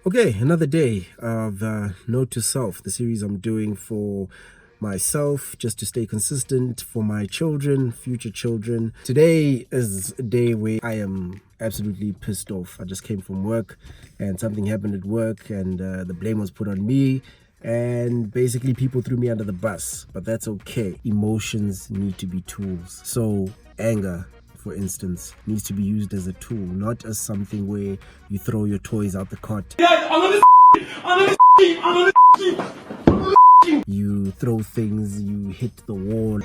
Okay, another day of Note to Self, the series I'm doing for myself, just to stay consistent, for my children, future children. Today is a day where I am absolutely pissed off. I just came from work and something happened at work, and the blame was put on me, and basically people threw me under the bus, but that's okay. Emotions need to be tools. So anger, for instance, needs to be used as a tool, not as something where you throw your toys out the cot. You throw things, you hit the wall,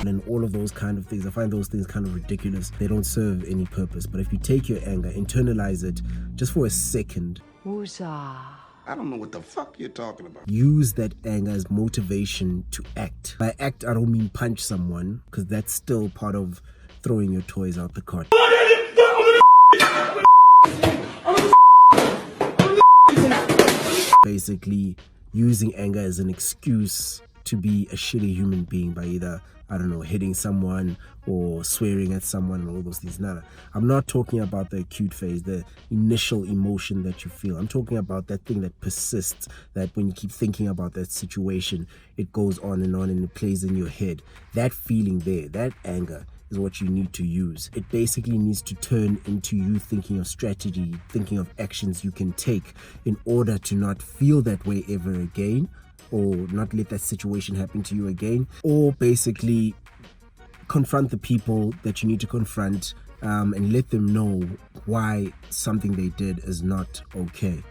and all of those kind of things. I find those things kind of ridiculous. They don't serve any purpose. But if you take your anger, internalize it just for a second. I don't know what the fuck you're talking about. Use that anger as motivation to act. By act, I don't mean punch someone, because that's still part of throwing your toys out the cot. Basically, using anger as an excuse to be a shitty human being by either, I don't know, hitting someone or swearing at someone and all those things. Nada. I'm not talking about the acute phase, the initial emotion that you feel. I'm talking about that thing that persists, that when you keep thinking about that situation, it goes on and it plays in your head. That feeling there, that anger, is what you need to use. It basically needs to turn into you thinking of strategy, thinking of actions you can take in order to not feel that way ever again, or not let that situation happen to you again, or basically confront the people that you need to confront, and let them know why something they did is not okay.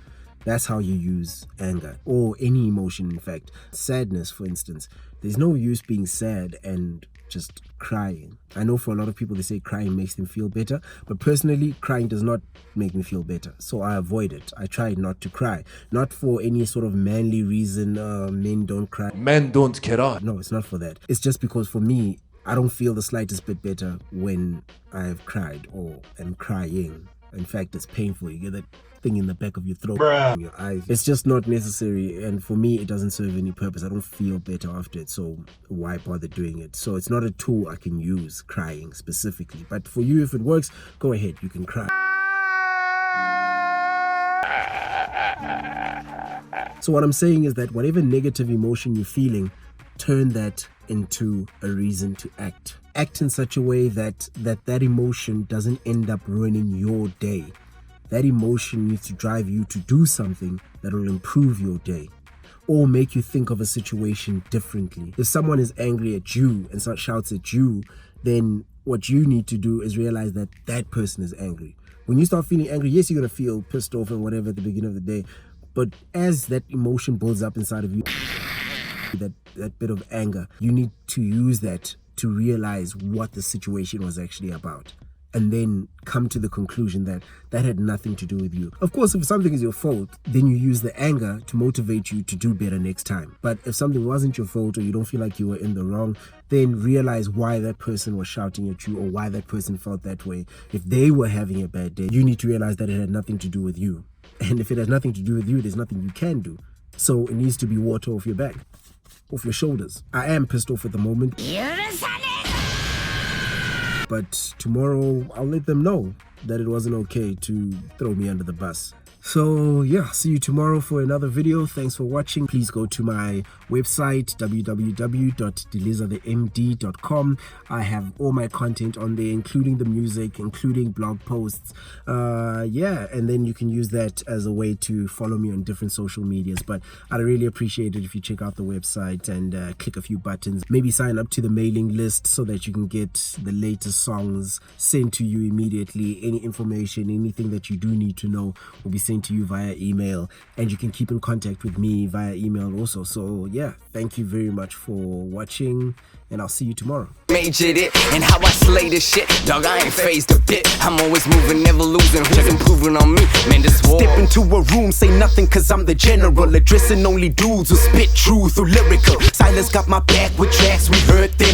That's how you use anger, or any emotion, in fact. Sadness, for instance. There's no use being sad and just crying. I know for a lot of people they say crying makes them feel better, but personally crying does not make me feel better, so I avoid it. I try not to cry, not for any sort of manly reason. Men don't cry, Men don't cry. no, it's not for that. It's just because for me, I don't feel the slightest bit better when I've cried or am crying. In fact, it's painful. You get that thing in the back of your throat, in your eyes. It's just not necessary, and for me it doesn't serve any purpose. I don't feel better after it, so why bother doing it? So it's not a tool I can use, crying specifically. But for you, if it works, go ahead, you can cry. So what I'm saying is that whatever negative emotion you're feeling, turn that into a reason to act. Act in such a way that emotion doesn't end up ruining your day. That emotion needs to drive you to do something that will improve your day, or make you think of a situation differently. If someone is angry at you and shouts at you, then what you need to do is realize that that person is angry. When you start feeling angry, yes, you're going to feel pissed off and whatever at the beginning of the day, but as that emotion builds up inside of you, that bit of anger, you need to use that to realize what the situation was actually about, and then come to the conclusion that that had nothing to do with you. Of course, if something is your fault, then you use the anger to motivate you to do better next time. But if something wasn't your fault, or you don't feel like you were in the wrong, then realize why that person was shouting at you, or why that person felt that way. If they were having a bad day, you need to realize that it had nothing to do with you. And if it has nothing to do with you, there's nothing you can do. So it needs to be water off your back, off your shoulders. I am pissed off at the moment, but tomorrow I'll let them know that it wasn't okay to throw me under the bus. So yeah, see you tomorrow for another video. Thanks for watching. Please go to my website, www.delizerthemd.com. I have all my content on there, including the music, including blog posts. Yeah, and then you can use that as a way to follow me on different social medias. But I'd really appreciate it if you check out the website and click a few buttons. Maybe sign up to the mailing list so that you can get the latest songs sent to you immediately. Any information, anything that you do need to know will be sent to you via email, and you can keep in contact with me via email also. So yeah, thank you very much for watching, and I'll see you tomorrow. Majored it, and how I slay this shit, dog, I ain't phased a bit. I'm always moving, never losing. Who's improving on me? Man, this war. Step into a room, say nothing, cause I'm the general. Addressing only dudes who spit truth or lyrical. Silence got my back with tracks, we heard them.